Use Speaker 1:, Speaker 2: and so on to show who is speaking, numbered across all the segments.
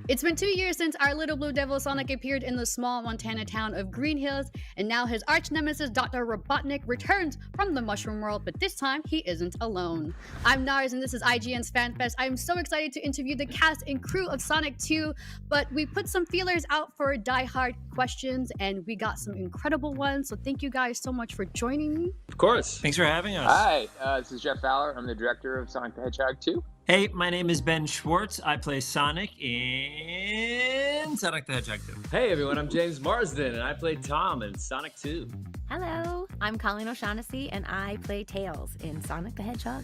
Speaker 1: It's been 2 years since our little blue devil Sonic appeared in the small Montana town of Green Hills, and now his arch nemesis Dr. Robotnik returns from the Mushroom World, but this time he isn't alone. I'm Nars, and this is IGN's FanFest. I'm so excited to interview the cast and crew of Sonic 2, but we put some feelers out for die-hard questions, and we got some incredible ones, so thank you guys so much for joining me.
Speaker 2: Of course.
Speaker 3: Thanks for having us.
Speaker 4: Hi, this is Jeff Fowler. I'm the director of Sonic the Hedgehog 2.
Speaker 3: Hey, my name is Ben Schwartz. I play Sonic in Sonic the Hedgehog 2.
Speaker 2: Hey everyone, I'm James Marsden, and I play Tom in Sonic 2.
Speaker 5: Hello, I'm Colleen O'Shaughnessy, and I play Tails in Sonic the Hedgehog.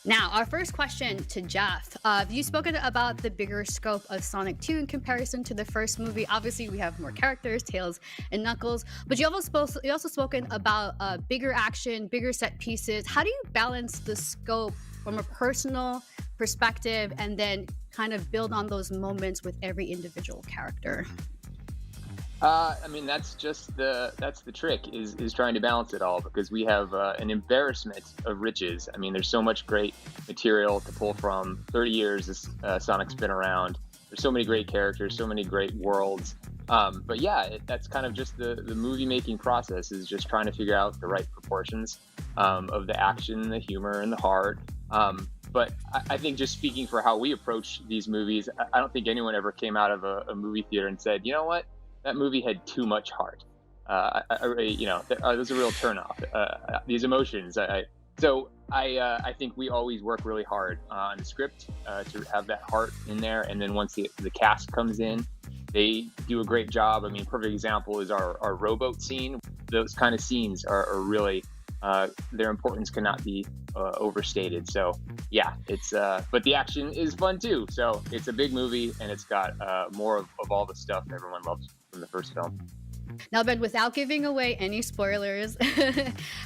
Speaker 1: Now, our first question to Jeff. You've spoken about the bigger scope of Sonic 2 in comparison to the first movie. Obviously, we have more characters, Tails and Knuckles, but you also spoken about bigger action, bigger set pieces. How do you balance the scope from a personal perspective and then kind of build on those moments with every individual character?
Speaker 4: I mean, that's the trick is trying to balance it all, because we have an embarrassment of riches. I mean, there's so much great material to pull from. 30 years this Sonic's been around. There's so many great characters, so many great worlds. But yeah, that's kind of just the movie making process, is just trying to figure out the right proportions of the action, the humor, and the heart. But I think, just speaking for how we approach these movies, I don't think anyone ever came out of a movie theater and said, you know what, that movie had too much heart. There's a real turnoff. These emotions. I think we always work really hard on the script to have that heart in there, and then once the cast comes in, they do a great job. I mean, perfect example is our rowboat scene. Those kind of scenes are really their importance cannot be overstated. So yeah, it's but the action is fun too. So it's a big movie, and it's got more of all the stuff everyone loves from the first film.
Speaker 1: Now, Ben, without giving away any spoilers,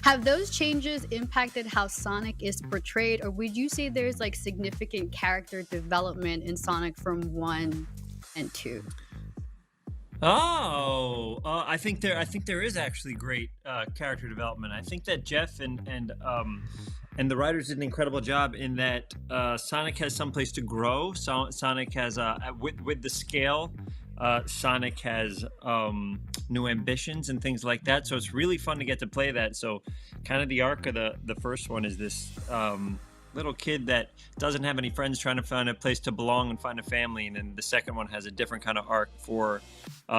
Speaker 1: have those changes impacted how Sonic is portrayed, or would you say there's like significant character development in Sonic from 1 and 2?
Speaker 3: I think there is actually great character development. I think that Jeff and the writers did an incredible job in that Sonic has someplace to grow. Sonic has with the scale. Sonic has new ambitions and things like that. So it's really fun to get to play that. So kind of the arc of the first one is this little kid that doesn't have any friends, trying to find a place to belong and find a family. And then the second one has a different kind of arc for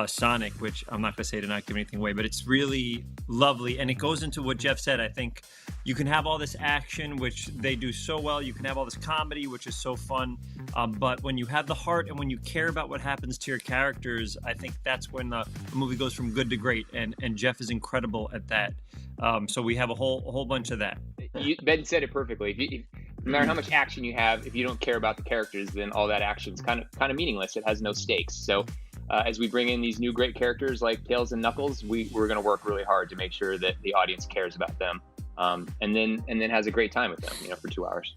Speaker 3: Sonic, which I'm not going to say to not give anything away, but it's really lovely. And it goes into what Jeff said. I think you can have all this action, which they do so well. You can have all this comedy, which is so fun. But when you have the heart and when you care about what happens to your characters, I think that's when the movie goes from good to great. And Jeff is incredible at that. So we have a whole bunch of that.
Speaker 4: Ben said it perfectly. No matter how much action you have, if you don't care about the characters, then all that action is kind of meaningless. It has no stakes. So as we bring in these new great characters like Tails and Knuckles, we're going to work really hard to make sure that the audience cares about them, and then has a great time with them, for 2 hours.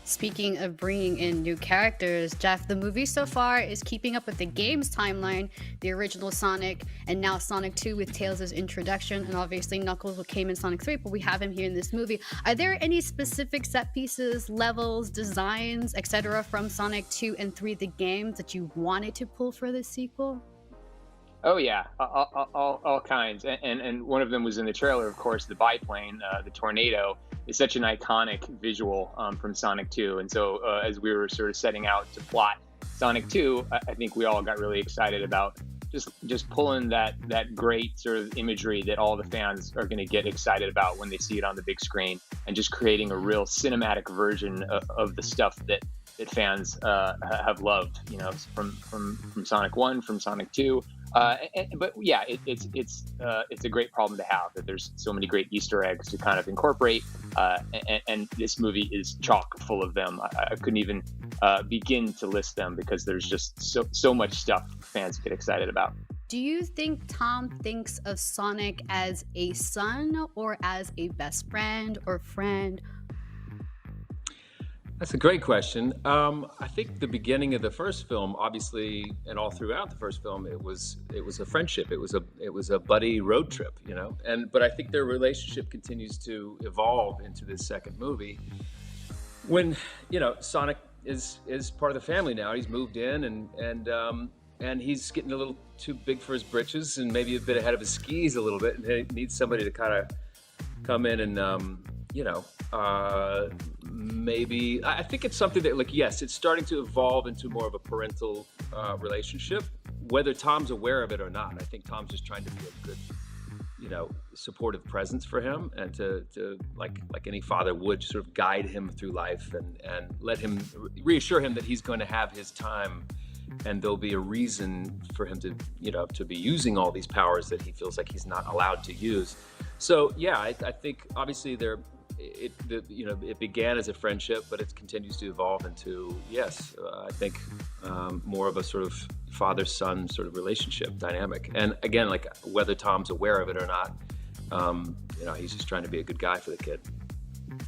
Speaker 1: Speaking of bringing in new characters, Jeff, the movie so far is keeping up with the game's timeline, the original Sonic, and now Sonic 2 with Tails' introduction, and obviously Knuckles came in Sonic 3, but we have him here in this movie. Are there any specific set pieces, levels, designs, etc. from Sonic 2 and 3, the games, that you wanted to pull for this sequel?
Speaker 4: Oh yeah, all kinds, and one of them was in the trailer, of course. The biplane, the tornado, is such an iconic visual from Sonic 2, and so as we were sort of setting out to plot Sonic 2, I think we all got really excited about just pulling that great sort of imagery that all the fans are going to get excited about when they see it on the big screen, and just creating a real cinematic version of the stuff that fans have loved, from Sonic 1, from Sonic 2. But yeah, it's a great problem to have, that there's so many great Easter eggs to kind of incorporate, and this movie is chock full of them. I couldn't even begin to list them, because there's just so much stuff fans get excited about.
Speaker 1: Do you think Tom thinks of Sonic as a son or as a best friend or friend?
Speaker 2: That's a great question. I think the beginning of the first film, obviously, and all throughout the first film, it was a friendship. It was a buddy road trip, but I think their relationship continues to evolve into this second movie. When Sonic is part of the family now. He's moved in, and he's getting a little too big for his britches, and maybe a bit ahead of his skis a little bit, and he needs somebody to kind of come in and maybe I think it's something that, like, yes, it's starting to evolve into more of a parental relationship, whether Tom's aware of it or not. I think Tom's just trying to be a good, supportive presence for him, and to like any father would, sort of guide him through life and let him, reassure him that he's going to have his time, and there'll be a reason for him to be using all these powers that he feels like he's not allowed to use. So yeah, I think obviously it began as a friendship, but it continues to evolve into, yes, I think more of a sort of father-son sort of relationship dynamic. And again, like, whether Tom's aware of it or not, he's just trying to be a good guy for the kid.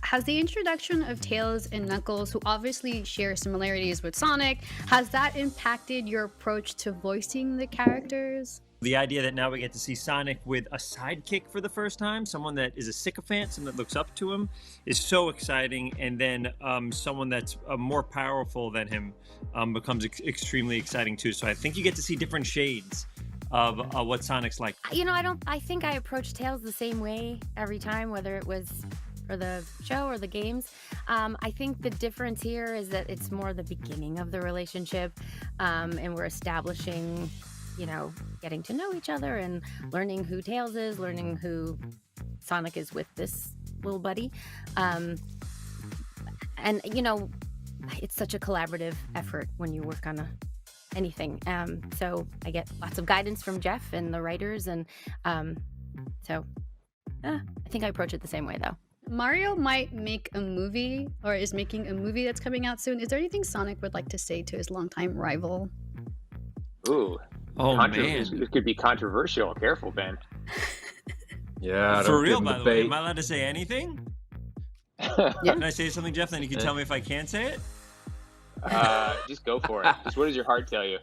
Speaker 1: Has the introduction of Tails and Knuckles, who obviously share similarities with Sonic, has that impacted your approach to voicing the characters?
Speaker 3: The idea that now we get to see Sonic with a sidekick for the first time, someone that is a sycophant, someone that looks up to him, is so exciting. And then someone that's more powerful than him becomes extremely exciting too. So I think you get to see different shades of what Sonic's like.
Speaker 5: I think I approach Tails the same way every time, whether it was for the show or the games. I think the difference here is that it's more the beginning of the relationship, and we're establishing, getting to know each other and learning who Tails is, learning who Sonic is with this little buddy. And, it's such a collaborative effort when you work on anything. So I get lots of guidance from Jeff and the writers. And I think I approach it the same way, though.
Speaker 1: Mario might make a movie, or is making a movie that's coming out soon. Is there anything Sonic would like to say to his longtime rival?
Speaker 4: Ooh.
Speaker 3: Oh, man.
Speaker 4: It could be controversial. Careful, Ben.
Speaker 2: Yeah,
Speaker 3: for real, by the way. Am I allowed to say anything?
Speaker 1: Yeah.
Speaker 3: Can I say something, Jeff? Then you can tell me if I can't say it?
Speaker 4: Just go for it. Just what does your heart tell you?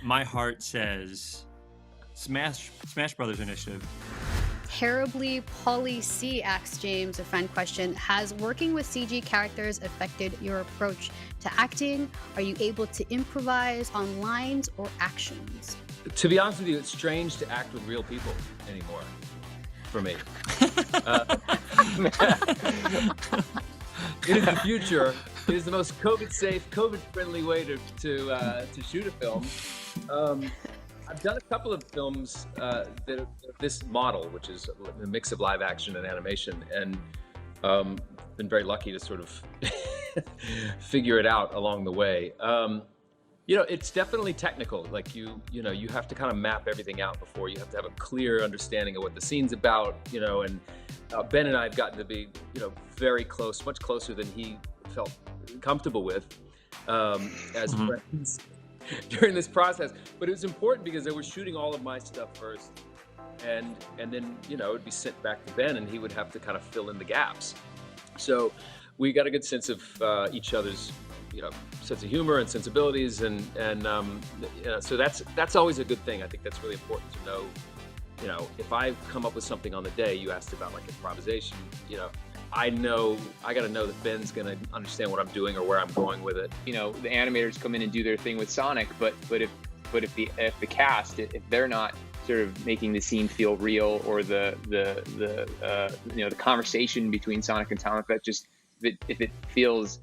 Speaker 3: My heart says Smash Brothers Initiative.
Speaker 1: Terribly Polly C asks James a fan question. Has working with CG characters affected your approach to acting? Are you able to improvise on lines or actions?
Speaker 2: To be honest with you, it's strange to act with real people anymore, for me. It is the future. It is the most COVID-safe, COVID-friendly way to shoot a film. I've done a couple of films that are this model, which is a mix of live action and animation, and been very lucky to sort of figure it out along the way. It's definitely technical. Like you have to kind of map everything out before. You have to have a clear understanding of what the scene's about. And Ben and I have gotten to be very close, much closer than he felt comfortable with as friends during this process. But it was important because I was shooting all of my stuff first, and then it would be sent back to Ben, and he would have to kind of fill in the gaps. So we got a good sense of each other's sense of humor and sensibilities, and so that's always a good thing. I think that's really important to know. If I come up with something on the day, you asked about like improvisation, I got to know that Ben's going to understand what I'm doing or where I'm going with it.
Speaker 4: The animators come in and do their thing with Sonic, but if the cast, if they're not sort of making the scene feel real, or the conversation between Sonic and Sonic, if it feels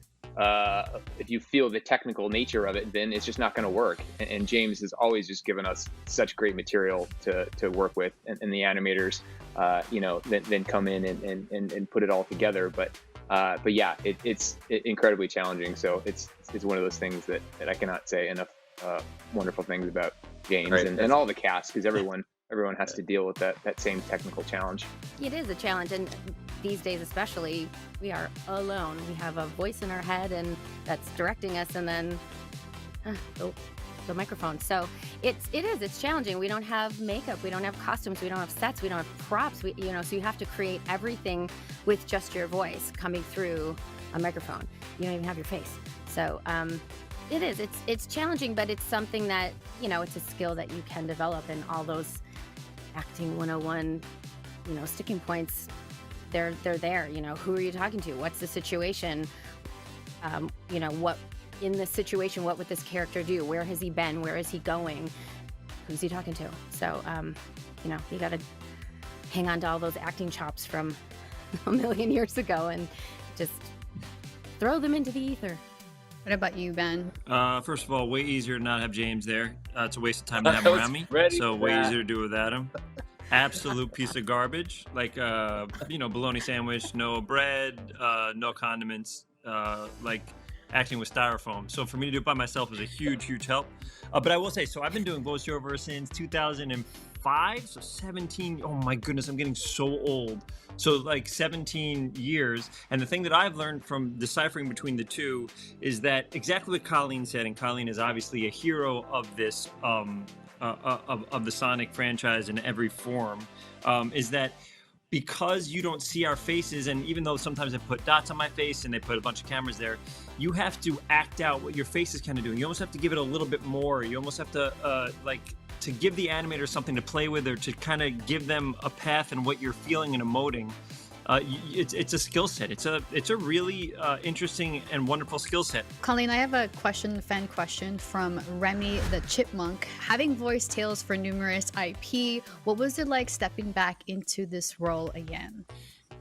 Speaker 4: if you feel the technical nature of it, then it's just not going to work. And James has always just given us such great material to work with, and the animators then come in and put it all together. But yeah, it's incredibly challenging. So it's one of those things that I cannot say enough wonderful things about James, right, and all the cast, because everyone has to deal with that same technical challenge.
Speaker 5: It is a challenge, and these days especially, we are alone. We have a voice in our head, and that's directing us, and then the microphone. So it's challenging. We don't have makeup, we don't have costumes, we don't have sets, we don't have props. So you have to create everything with just your voice coming through a microphone. You don't even have your face. So it's challenging, but it's something that it's a skill that you can develop, and all those acting 101 sticking points, they're there. Who are you talking to? What's the situation? what in this situation, what would this character do? Where has he been? Where is he going? Who's he talking to? So, you got to hang on to all those acting chops from a million years ago and just throw them into the ether.
Speaker 1: What about you, Ben?
Speaker 3: First of all, way easier to not have James there. It's a waste of time to have him around me. So way easier to do without him. Absolute piece of garbage. Like, bologna sandwich, no bread, no condiments, acting with styrofoam. So for me to do it by myself is a huge, huge help. But I will say, so I've been doing voiceover since 2005, so 17. Oh my goodness, I'm getting so old. So 17 years. And the thing that I've learned from deciphering between the two is that exactly what Colleen said, and Colleen is obviously a hero of this, of the Sonic franchise in every form, is that because you don't see our faces, and even though sometimes they put dots on my face and they put a bunch of cameras there, you have to act out what your face is kind of doing. You almost have to give it a little bit more. You almost have to to give the animator something to play with, or to kind of give them a path and what you're feeling and emoting. It's a skill set. It's a really interesting and wonderful skill set.
Speaker 1: Colleen, I have a fan question from Remy the Chipmunk. Having voiced Tails for numerous IP, what was it like stepping back into this role again?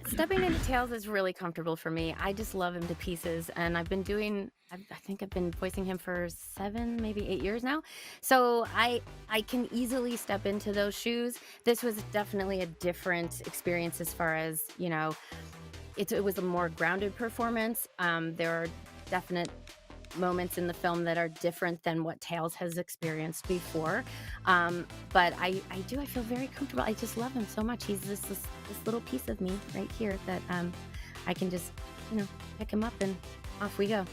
Speaker 5: Stepping into Tails is really comfortable for me. I just love him to pieces, and I think I've been voicing him for 7, maybe 8 years now. So I can easily step into those shoes. This was definitely a different experience as far as, it was a more grounded performance. There are definite moments in the film that are different than what Tails has experienced before. But I feel very comfortable. I just love him so much. He's this little piece of me right here that I can just, pick him up and off we go.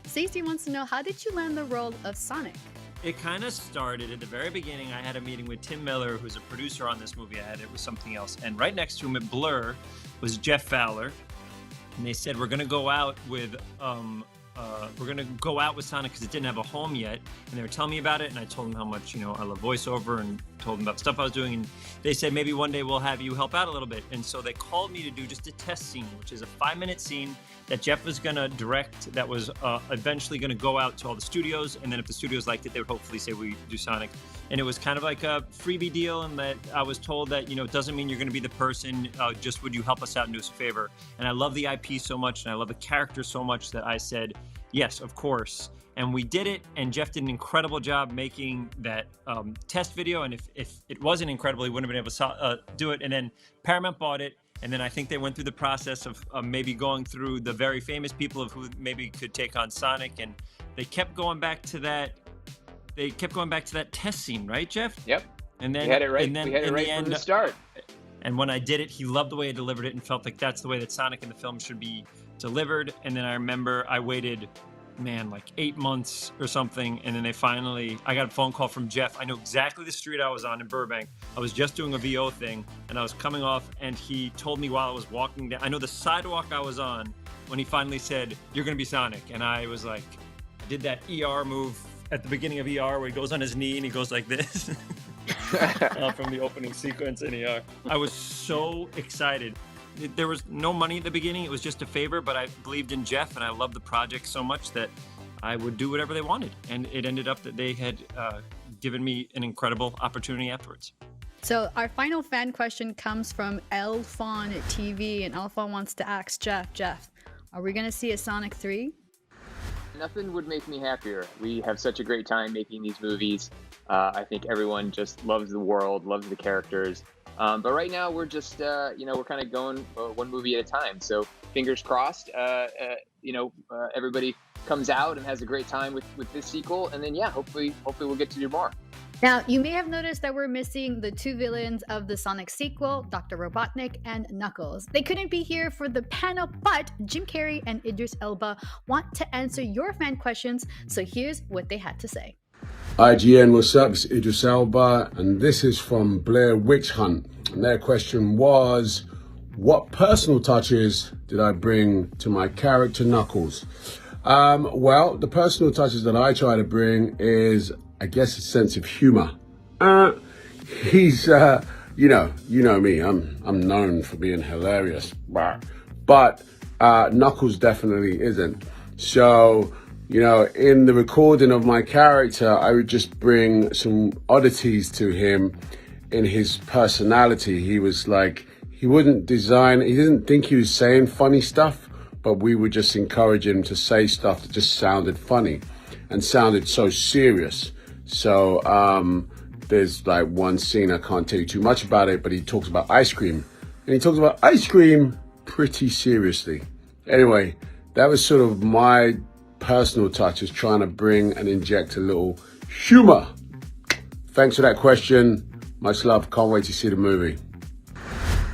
Speaker 1: Stacey wants to know, how did you land the role of Sonic?
Speaker 3: It kind of started at the very beginning. I had a meeting with Tim Miller, who's a producer on this movie. I had it with something else. And right next to him at Blur was Jeff Fowler. And they said, we're going to go out with Sonic because it didn't have a home yet. And they were telling me about it, and I told them how much, I love voiceover, and told them about the stuff I was doing. And they said, maybe one day we'll have you help out a little bit. And so they called me to do just a test scene, which is a 5-minute scene that Jeff was going to direct, that was eventually going to go out to all the studios. And then if the studios liked it, they would hopefully say we do Sonic. And it was kind of like a freebie deal, and that I was told that, it doesn't mean you're going to be the person, just would you help us out and do us a favor? And I love the IP so much, and I love the character so much that I said, yes, of course. And we did it, and Jeff did an incredible job making that test video. And if it wasn't incredible, he wouldn't have been able to do it. And then Paramount bought it. And then I think they went through the process of maybe going through the very famous people of who maybe could take on Sonic. And they kept going back to that. They kept going back to that test scene, right, Jeff?
Speaker 4: Yep.
Speaker 3: And then
Speaker 4: we had it right.
Speaker 3: And then
Speaker 4: we had it right from the start.
Speaker 3: And when I did it, he loved the way I delivered it and felt like that's the way that Sonic in the film should be delivered. And then I remember I waited, 8 months or something. And then I got a phone call from Jeff. I know exactly the street I was on in Burbank. I was just doing a VO thing, and I was coming off, and he told me while I was walking down, I know the sidewalk I was on, when he finally said, you're going to be Sonic. And I was like, I did that ER move at the beginning of ER where he goes on his knee and he goes like this from the opening sequence in ER. I was so excited. There was no money at the beginning. It was just a favor, but I believed in Jeff, and I loved the project so much that I would do whatever they wanted. And it ended up that they had given me an incredible opportunity afterwards.
Speaker 1: So our final fan question comes from Elfon TV, and Elfon wants to ask Jeff, are we going to see a Sonic 3?
Speaker 4: Nothing would make me happier. We have such a great time making these movies. I think everyone just loves the world, loves the characters. But right now we're just, we're kind of going one movie at a time. So fingers crossed, everybody comes out and has a great time with this sequel. And then, hopefully we'll get to do more.
Speaker 1: Now, you may have noticed that we're missing the 2 villains of the Sonic sequel, Dr. Robotnik and Knuckles. They couldn't be here for the panel, but Jim Carrey and Idris Elba want to answer your fan questions, so here's what they had to say.
Speaker 6: IGN, what's up? It's Idris Elba, and this is from Blair Witch Hunt. And their question was, what personal touches did I bring to my character Knuckles? Well, the personal touches that I try to bring is, I guess, a sense of humor. He's, you know me, I'm known for being hilarious, but Knuckles definitely isn't. So, you know, in the recording of my character, I would just bring some oddities to him in his personality. He was like, he didn't think he was saying funny stuff, but we would just encourage him to say stuff that just sounded funny and sounded so serious. So there's like one scene, I can't tell you too much about it, but he talks about ice cream. And he talks about ice cream pretty seriously. Anyway, that was sort of my personal touch, is trying to bring and inject a little humor. Thanks for that question. Much love. Can't wait to see the movie.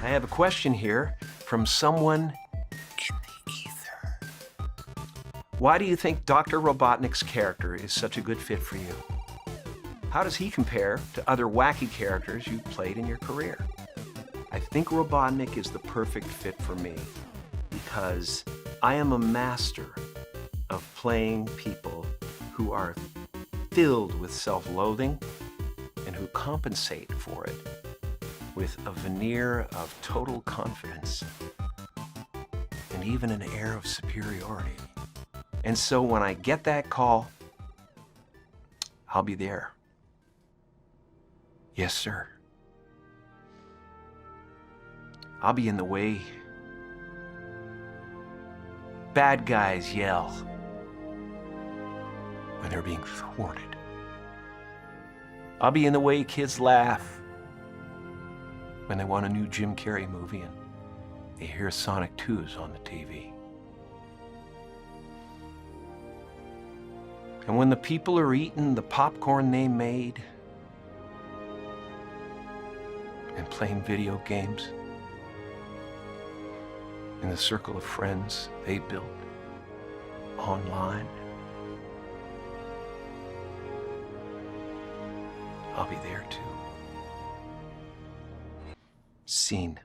Speaker 7: I have a question here from someone in the ether. Why do you think Dr. Robotnik's character is such a good fit for you? How does he compare to other wacky characters you've played in your career? I think Robotnik is the perfect fit for me because I am a master of playing people who are filled with self-loathing and who compensate for it with a veneer of total confidence and even an air of superiority. And so when I get that call, I'll be there. Yes, sir. I'll be in the way bad guys yell when they're being thwarted. I'll be in the way kids laugh when they want a new Jim Carrey movie and they hear Sonic 2's on the TV. And when the people are eating the popcorn they made and playing video games in the circle of friends they built online, I'll be there too. Scene.